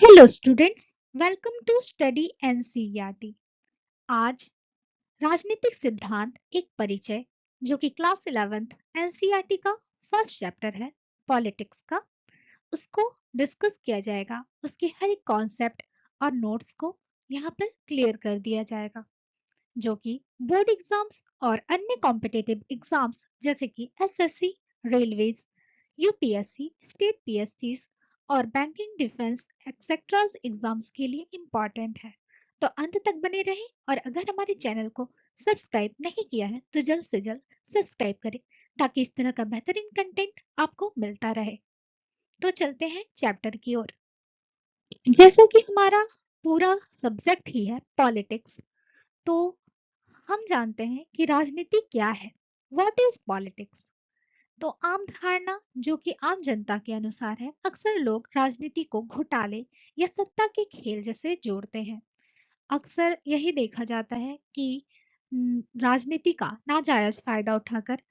Hello students, welcome to study NCERT. आज राजनीतिक सिद्धांत एक परिचय जो कि क्लास 11th एनसीईआरटी का फर्स्ट चैप्टर है पॉलिटिक्स का, उसको डिस्कस किया जाएगा। उसके हर एक कॉन्सेप्ट और नोट्स को यहाँ पर क्लियर कर दिया जाएगा, जो कि बोर्ड एग्जाम्स और अन्य कॉम्पिटिटिव एग्जाम्स जैसे कि एसएससी, रेलवेज, यूपीएससी, स्टेट पीएससीज और बैंकिंग, डिफेंस एक्सेट्रा एग्जाम्स के लिए इम्पॉर्टेंट है। तो अंत तक बने रहें और अगर हमारे चैनल को सब्सक्राइब नहीं किया है तो जल्द से जल्द सब्सक्राइब करें ताकि इस तरह का बेहतरीन कंटेंट आपको मिलता रहे। तो चलते हैं चैप्टर की ओर। जैसा कि हमारा पूरा सब्जेक्ट ही है पॉलिटिक्स, तो हम जानते हैं कि राजनीति क्या है। What is politics? तो आम धारणा जो कि आम जनता के अनुसार है, अक्सर लोग राजनीति को घोटाले या सत्ता के खेल जैसे जोड़ते हैं। अक्सर यही देखा जाता है कि राजनीति का नाजायज फायदा उठाकर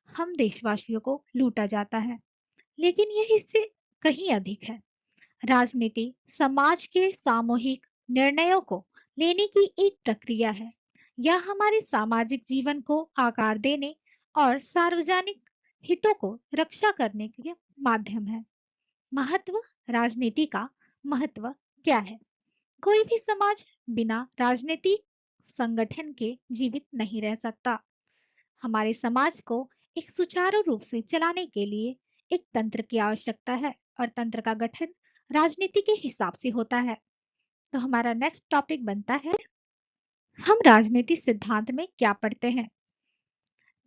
हम देशवासियों को लूटा जाता है, लेकिन यह इससे कहीं अधिक है। राजनीति समाज के सामूहिक निर्णयों को लेने की एक प्रक्रिया है। यह हमारे सामाजिक जीवन को आकार देने और सार्वजनिक हितों को रक्षा करने के माध्यम है। महत्व, राजनीति का महत्व क्या है? कोई भी समाज बिना राजनीतिक संगठन के जीवित नहीं रह सकता। हमारे समाज को एक सुचारू रूप से चलाने के लिए एक तंत्र की आवश्यकता है और तंत्र का गठन राजनीति के हिसाब से होता है। तो हमारा नेक्स्ट टॉपिक बनता है, हम राजनीति सिद्धांत में क्या पढ़ते हैं।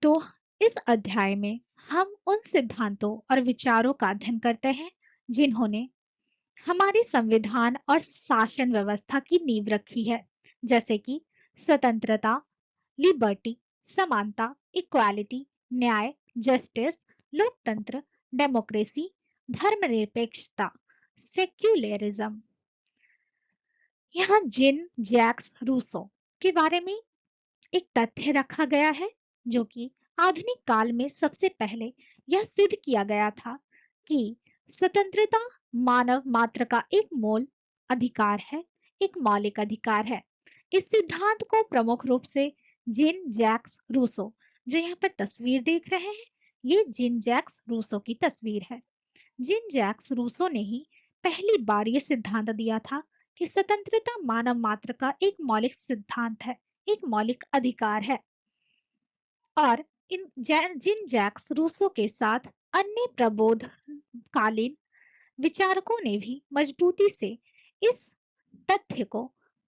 तो इस अध्याय में हम उन सिद्धांतों और विचारों का अध्ययन करते हैं जिन्होंने हमारे संविधान और शासन व्यवस्था की नींव रखी है, जैसे कि स्वतंत्रता, लिबर्टी, समानता, इक्वालिटी, न्याय, जस्टिस, लोकतंत्र, डेमोक्रेसी, धर्मनिरपेक्षता, सेक्युलरिज्म। यहाँ जिन जैक्स रूसो के बारे में एक तथ्य रखा गया है, जो कि आधुनिक काल में सबसे पहले यह सिद्ध किया गया था कि स्वतंत्रता मानव मात्र का एक मूल अधिकार है, एक मौलिक अधिकार है। इस सिद्धांत को प्रमुख रूप से जिन जैक्स रूसो, जो यहाँ पर तस्वीर देख रहे हैं, ये जिन जैक्स रूसो की तस्वीर है। जिन जैक्स रूसो ने ही पहली बार ये सिद्धांत दिया था कि स्वतंत्रता मानव मात्र का एक मौलिक सिद्धांत है, एक मौलिक अधिकार है। और जिन जैक्स रूसो के साथ अन्य प्रबोधकालीन विचारकों ने भी मजबूती से इस तथ्य को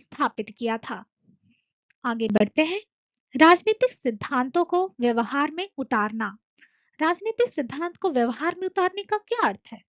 स्थापित किया था। आगे बढ़ते हैं। राजनीतिक सिद्धांतों को व्यवहार में उतारना। राजनीतिक सिद्धांत को व्यवहार में उतारने का क्या अर्थ है?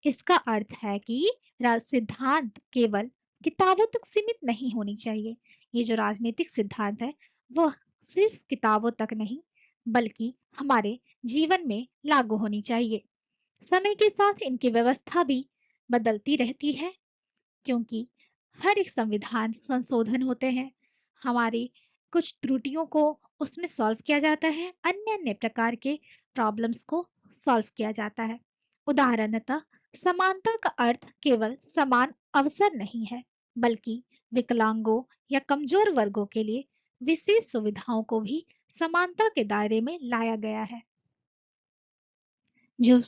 इसका अर्थ है कि सिद्धांत केवल किताबों तक सीमित नहीं होनी चाहिए। ये जो राजनीतिक सिद्धांत है वो सिर्फ किताबों तक नहीं बल्कि हमारे जीवन में लागू होनी चाहिए। समय के साथ इनकी व्यवस्था भी बदलती रहती है, क्योंकि हर एक संविधान संशोधन होते हैं। हमारी कुछ त्रुटियों को उसमें सॉल्व किया जाता है, अन्य अन्य प्रकार के प्रॉब्लम्स को सॉल्व किया जाता है। उदाहरणतः समानता का अर्थ केवल समान अवसर नहीं है, बल्कि विकलांगों या कमजोर वर्गों के लिए विशेष सुविधाओं को भी समानता के दायरे में लाया गया है। जो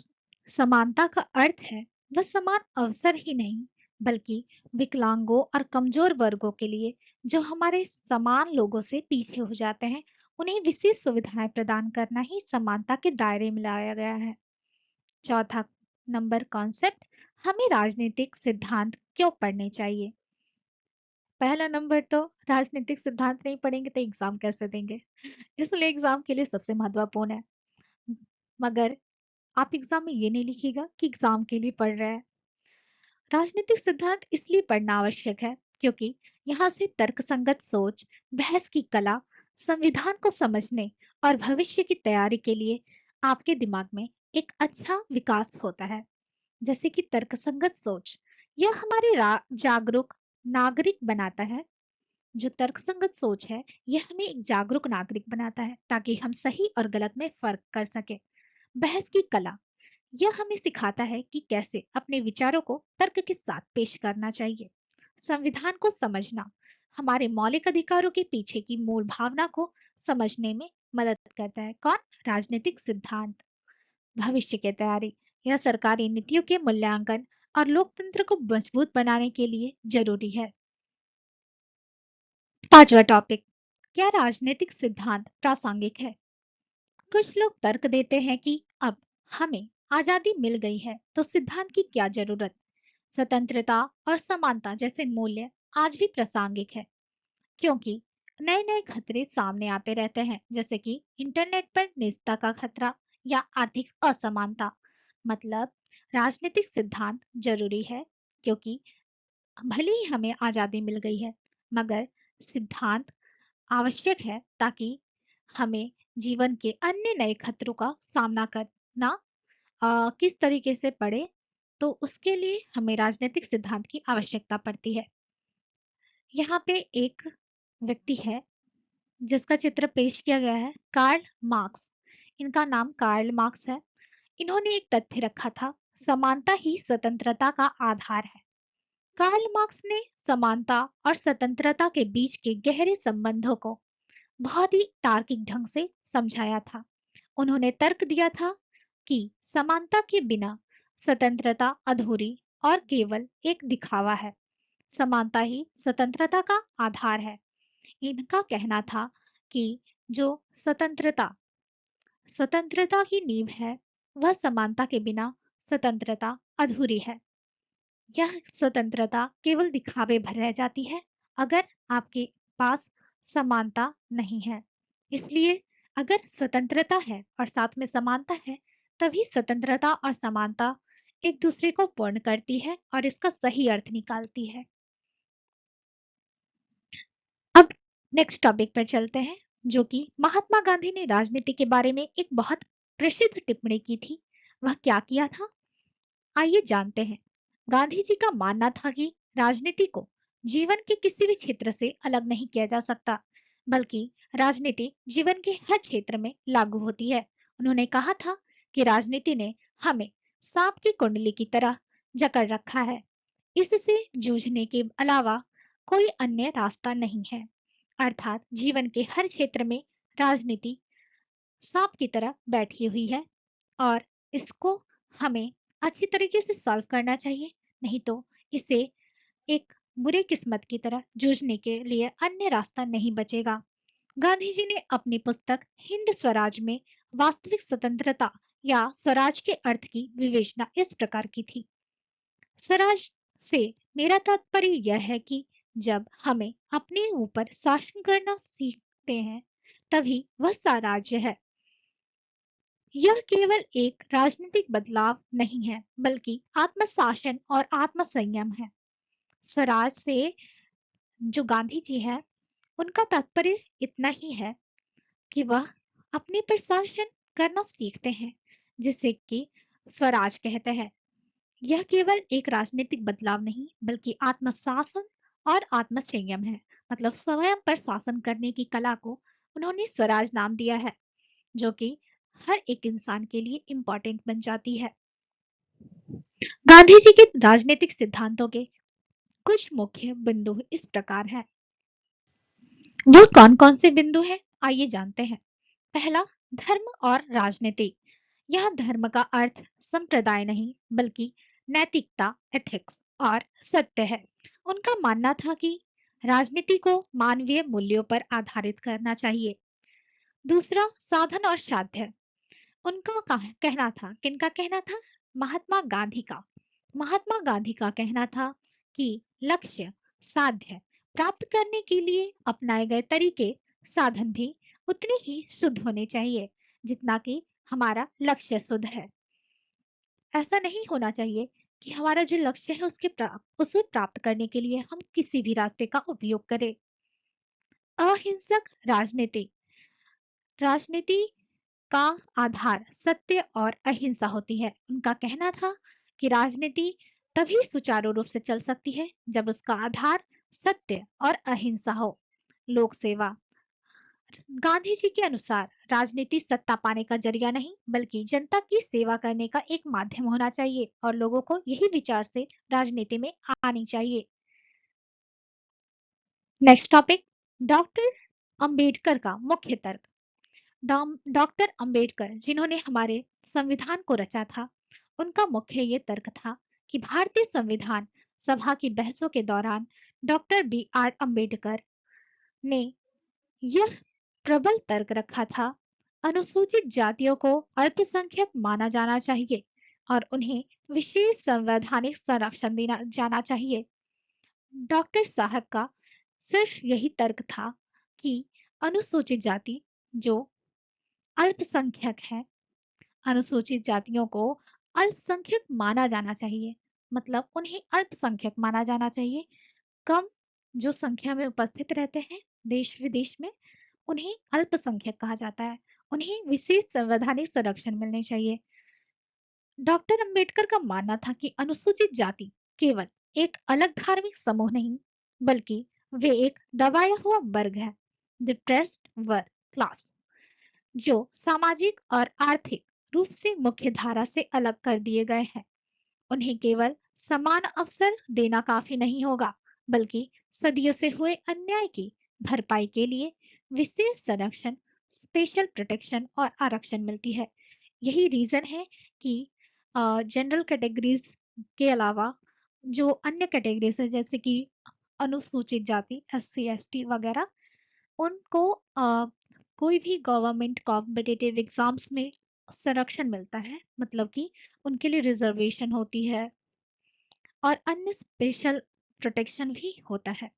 समानता का अर्थ है वह समान अवसर ही नहीं बल्कि विकलांगों और कमजोर वर्गों के लिए, जो हमारे समान लोगों से पीछे हो जाते हैं, उन्हें विशेष सुविधाएं प्रदान करना ही समानता के दायरे में लाया गया है। चौथा नंबर कॉन्सेप्ट, हमें राजनीतिक सिद्धांत क्यों पढ़ने चाहिए। पहला नंबर, तो राजनीतिक सिद्धांत नहीं पढ़ेंगे तो एग्जाम कैसे देंगे, इसलिए एग्जाम के लिए सबसे महत्वपूर्ण है। मगर आप एग्जाम में ये नहीं लिखिएगा कि एग्जाम के लिए पढ़ रहे हैं। राजनीतिक सिद्धांत इसलिए पढ़ना आवश्यक है क्योंकि यहाँ से तर्कसंगत सोच, बहस की कला, संविधान को समझने और भविष्य की तैयारी के लिए आपके दिमाग में एक अच्छा विकास होता है। जैसे कि तर्कसंगत सोच, यह हमारे जागरूक नागरिक बनाता है। जो तर्कसंगत सोच है यह हमें एक जागरूक नागरिक बनाता है ताकि हम सही और गलत में फर्क कर सके। बहस की कला, यह हमें सिखाता है कि कैसे अपने विचारों को तर्क के साथ पेश करना चाहिए। संविधान को समझना हमारे मौलिक अधिकारों के पीछे की मूल भावना को समझने में मदद करता है। कौन? राजनीतिक सिद्धांत। भविष्य की तैयारी, यह सरकारी नीतियों के मूल्यांकन और लोकतंत्र को मजबूत बनाने के लिए जरूरी है। पांचवा टॉपिक, क्या राजनीतिक सिद्धांत प्रासंगिक है? कुछ लोग तर्क देते हैं कि अब हमें आजादी मिल गई है तो सिद्धांत की क्या जरूरत। स्वतंत्रता और समानता जैसे मूल्य आज भी प्रासंगिक है, क्योंकि नए नए खतरे सामने आते रहते हैं, जैसे कि इंटरनेट पर निजता का खतरा या आर्थिक असमानता। मतलब राजनीतिक सिद्धांत जरूरी है, क्योंकि भले ही हमें आजादी मिल गई है, मगर सिद्धांत आवश्यक है ताकि हमें जीवन के अन्य नए खतरों का सामना करना किस तरीके से पड़े, तो उसके लिए हमें राजनीतिक सिद्धांत की आवश्यकता पड़ती है। यहाँ पे एक व्यक्ति है जिसका चित्र पेश किया गया है, कार्ल मार्क्स। इनका नाम कार्ल मार्क्स है। इन्होंने एक तथ्य रखा था, समानता ही स्वतंत्रता का आधार है। कार्ल मार्क्स ने समानता और स्वतंत्रता के बीच के गहरे संबंधों को बहुत ही तार्किक ढंग से समझाया था। उन्होंने तर्क दिया था कि समानता के बिना स्वतंत्रता अधूरी और केवल एक दिखावा है। समानता ही स्वतंत्रता का आधार है। इनका कहना था कि जो स्वतंत्रता स्वतंत्रता की नींव है, वह समानता के बिना स्वतंत्रता अधूरी है। यह स्वतंत्रता केवल दिखावे भर रह जाती है अगर आपके पास समानता नहीं है। इसलिए अगर स्वतंत्रता है और साथ में समानता है, तभी स्वतंत्रता और समानता एक दूसरे को पूर्ण करती है और इसका सही अर्थ निकालती है। अब नेक्स्ट टॉपिक पर चलते हैं, जो कि महात्मा गांधी ने राजनीति के बारे में एक बहुत प्रसिद्ध टिप्पणी की थी। वह क्या किया था, आइए जानते हैं। गांधी जी का मानना था कि राजनीति को जीवन के किसी भी क्षेत्र से अलग नहीं किया जा सकता, बल्कि राजनीति जीवन के हर क्षेत्र में लागू होती है। उन्होंने कहा था कि राजनीति ने हमें सांप की कुंडली की तरह जकड़ रखा है, इससे जूझने के अलावा कोई अन्य रास्ता नहीं है। अर्थात जीवन के हर क्षेत्र में राजनीति सांप की तरह बैठी हुई है और इसको हमें अच्छी तरीके से सॉल्व करना चाहिए, नहीं तो इसे एक बुरे किस्मत की तरह जूझने के लिए अन्य रास्ता नहीं बचेगा। गांधी जी ने अपनी पुस्तक हिंद स्वराज में वास्तविक स्वतंत्रता या स्वराज के अर्थ की विवेचना इस प्रकार की थी। स्वराज से मेरा तात्पर्य यह है कि जब हमें अपने ऊपर शासन करना सीखते हैं, तभी वह स्वराज्य है। यह केवल एक राजनीतिक बदलाव नहीं है, बल्कि आत्मशासन और आत्मसंयम है। स्वराज से जो गांधी जी है, उनका तात्पर्य इतना ही है कि वह अपने पर शासन करना सीखते हैं, जिसे कि स्वराज कहते हैं। यह केवल एक राजनीतिक बदलाव नहीं, बल्कि आत्मशासन और आत्मसंयम है। मतलब स्वयं पर शासन करने की कला को उन्होंने स्वराज नाम दिया है, जो कि हर एक इंसान के लिए इम्पोर्टेंट बन जाती है। गांधी जी के राजनीतिक सिद्धांतों के कुछ मुख्य बिंदु इस प्रकार हैं। वो कौन कौन से बिंदु हैं, आइए जानते हैं। पहला, धर्म और राजनीति। यह धर्म का अर्थ संप्रदाय नहीं, बल्कि नैतिकता, एथिक्स और सत्य है। उनका मानना था कि राजनीति को मानवीय मूल्यों पर आधारित करना चाहिए। दूसरा, साधन और साध्य। उनका कहना था, किनका कहना था? महात्मा गांधी का। महात्मा गांधी का कहना था कि लक्ष्य साध्य प्राप्त करने के लिए अपनाए गए तरीके, साधन भी उतने ही शुद्ध होने चाहिए जितना कि हमारा लक्ष्य शुद्ध है। ऐसा नहीं होना चाहिए कि हमारा जो लक्ष्य है उसे प्राप्त करने के लिए हम किसी भी रास्ते का उपयोग करें। अहिंसक राजनीति। राजनीति का आधार सत्य और अहिंसा होती है। उनका कहना था कि राजनीति तभी सुचारू रूप से चल सकती है जब उसका आधार सत्य और अहिंसा हो। लोक सेवा। गांधी जी के अनुसार राजनीति सत्ता पाने का जरिया नहीं बल्कि जनता की सेवा करने का एक माध्यम होना चाहिए और लोगों को यही विचार से राजनीति में आनी चाहिए। नेक्स्ट टॉपिक, डॉक्टर अंबेडकर का मुख्य तर्क। डॉक्टर अंबेडकर जिन्होंने हमारे संविधान को रचा था, उनका मुख्य ये तर्क था कि भारतीय संविधान सभा की बहसों के दौरान डॉक्टर बी आर अंबेडकर ने यह प्रबल तर्क रखा था, अनुसूचित जातियों को अल्पसंख्यक माना जाना चाहिए और उन्हें विशेष संवैधानिक संरक्षण देना जाना चाहिए। डॉक्टर साहब का सिर्फ यही तर्क था कि अनुसूचित जाति जो अल्पसंख्यक है, अनुसूचित जातियों को अल्पसंख्यक माना जाना चाहिए, मतलब उन्हें अल्पसंख्यक माना जाना चाहिए। कम जो संख्या में उपस्थित रहते हैं देश विदेश में, उन्हें अल्पसंख्यक कहा जाता है। उन्हें विशेष संवैधानिक संरक्षण मिलने चाहिए। डॉक्टर अंबेडकर का मानना था कि अनुसूचित जाति केवल एक अलग धार्मिक समूह नहीं, बल्कि वे एक दबाया हुआ वर्ग है, डिप्रेस्ड वर्ग क्लास, जो सामाजिक और आर्थिक रूप से मुख्य धारा से अलग कर दिए गए हैं। उन्हें केवल समान अवसर देना काफी नहीं होगा, बल्कि सदियों से हुए अन्याय की भरपाई के लिए विशेष संरक्षण, स्पेशल प्रोटेक्शन और आरक्षण मिलती है। यही रीजन है कि जनरल कैटेगरीज के अलावा जो अन्य कैटेगरीज है जैसे कि अनुसूचित जाति, एससी, एसटी वगैरह, उनको कोई भी गवर्नमेंट कॉम्पिटिटिव एग्जाम्स में संरक्षण मिलता है, मतलब कि उनके लिए रिजर्वेशन होती है और अन्य स्पेशल प्रोटेक्शन भी होता है।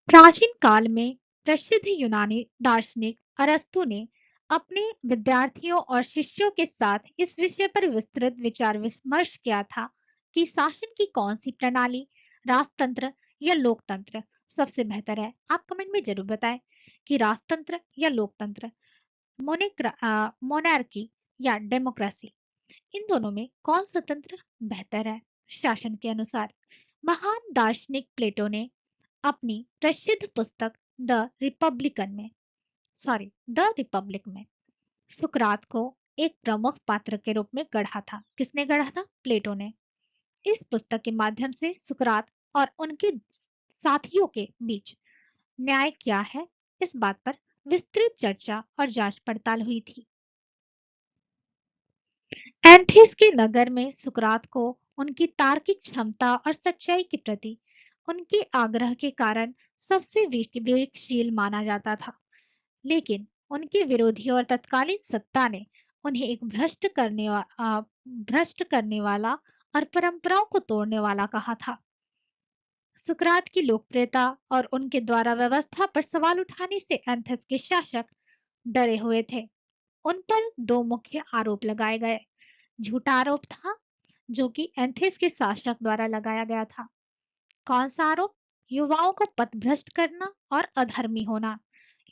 प्राचीन काल में प्रसिद्ध यूनानी दार्शनिक अरस्तु ने अपने विद्यार्थियों और शिष्यों के साथ इस विषय पर विस्तृत विचार विमर्श किया था कि शासन की कौन सी प्रणाली, राजतंत्र या लोकतंत्र सबसे बेहतर है। आप कमेंट में जरूर बताएं कि राजतंत्र या लोकतंत्र, मोनार्की या डेमोक्रेसी, इन दोनों में कौन सा तंत्र बेहतर है शासन के अनुसार। महान दार्शनिक प्लेटो ने अपनी प्रसिद्ध पुस्तक द रिपब्लिकन में द रिपब्लिक में सुकरात को एक प्रमुख पात्र के रूप में गढ़ा था। किसने गढ़ा था? प्लेटो ने। इस पुस्तक के माध्यम से सुकरात और उनके साथियों के बीच न्याय क्या है, इस बात पर विस्तृत चर्चा और जांच पड़ताल हुई थी। एथेंस के नगर में सुकरात को उनकी तार्किक क्षमता और सच्चाई के प्रति उनके आग्रह के कारण सबसे विवेकशील माना जाता था, लेकिन उनके विरोधियों और तत्कालीन सत्ता ने उन्हें एक भ्रष्ट करने वाला और परंपराओं को तोड़ने वाला कहा था। सुकरात की लोकप्रियता और उनके द्वारा व्यवस्था पर सवाल उठाने से एथेंस के शासक डरे हुए थे। उन पर दो मुख्य आरोप लगाए गए। झूठा आरोप था जो कि एथेंस के शासक द्वारा लगाया गया था। कौन सा आरोप? युवाओं को पथभ्रष्ट करना और अधर्मी होना।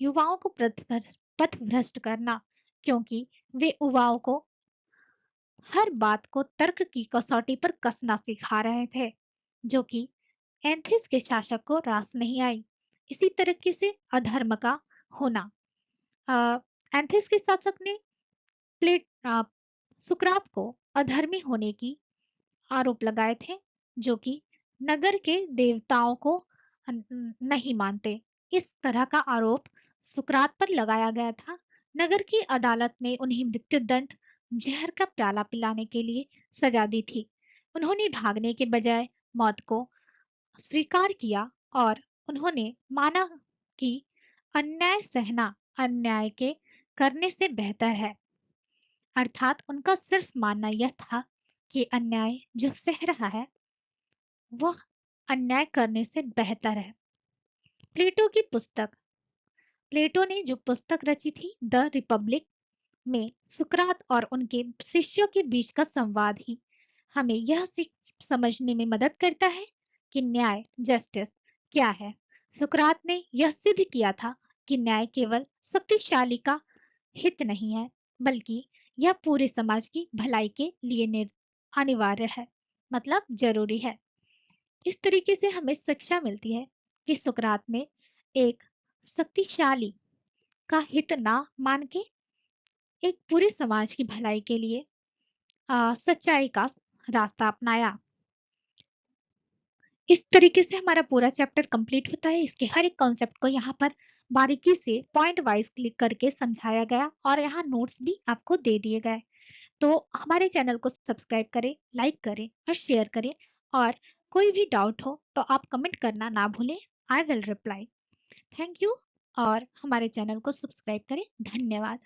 युवाओं को पथभ्रष्ट करना, क्योंकि वे युवाओं को हर बात को तर्क की कसौटी पर कसना सिखा रहे थे, जो कि एथेंस के शासक को रास नहीं आई। इसी तरीके से अधर्म का होना, एथेंस के शासक ने प्लेट सुकरात को अधर्मी होने की आरोप लगाए थे, जो कि नगर के देवताओं को नहीं मानते। इस तरह का आरोप सुकरात पर लगाया गया था। नगर की अदालत ने उन्हें मृत्युदंड, जहर का प्याला पिलाने के लिए सजा दी थी। उन्होंने भागने के बजाय मौत को स्वीकार किया और उन्होंने माना कि अन्याय सहना अन्याय के करने से बेहतर है। अर्थात उनका सिर्फ मानना यह था कि अन्याय जो सह रहा है वह अन्याय करने से बेहतर है। प्लेटो की पुस्तक, प्लेटो ने जो पुस्तक रची थी द रिपब्लिक में सुकरात और उनके शिष्यों के बीच का संवाद ही हमें यह समझने में मदद करता है कि न्याय, जस्टिस क्या है। सुकरात ने यह सिद्ध किया था कि न्याय केवल शक्तिशाली का हित नहीं है, बल्कि यह पूरे समाज की भलाई के लिए अनिवार्य है, मतलब जरूरी है। इस तरीके से हमें शिक्षा मिलती है कि सुकरात ने एक शक्तिशाली का हित ना मान के एक पूरे समाज की भलाई के लिए सच्चाई का रास्ता अपनाया। इस तरीके से हमारा पूरा चैप्टर कंप्लीट होता है। इसके हर एक कॉन्सेप्ट को यहाँ पर बारीकी से पॉइंट वाइज क्लिक करके समझाया गया और यहाँ नोट्स भी आपको दे दिए गए। तो हमारे चैनल को सब्सक्राइब करें, लाइक करें और शेयर करें। और कोई भी डाउट हो तो आप कमेंट करना ना भूलें। I will reply. Thank you. और हमारे चैनल को सब्सक्राइब करें। धन्यवाद।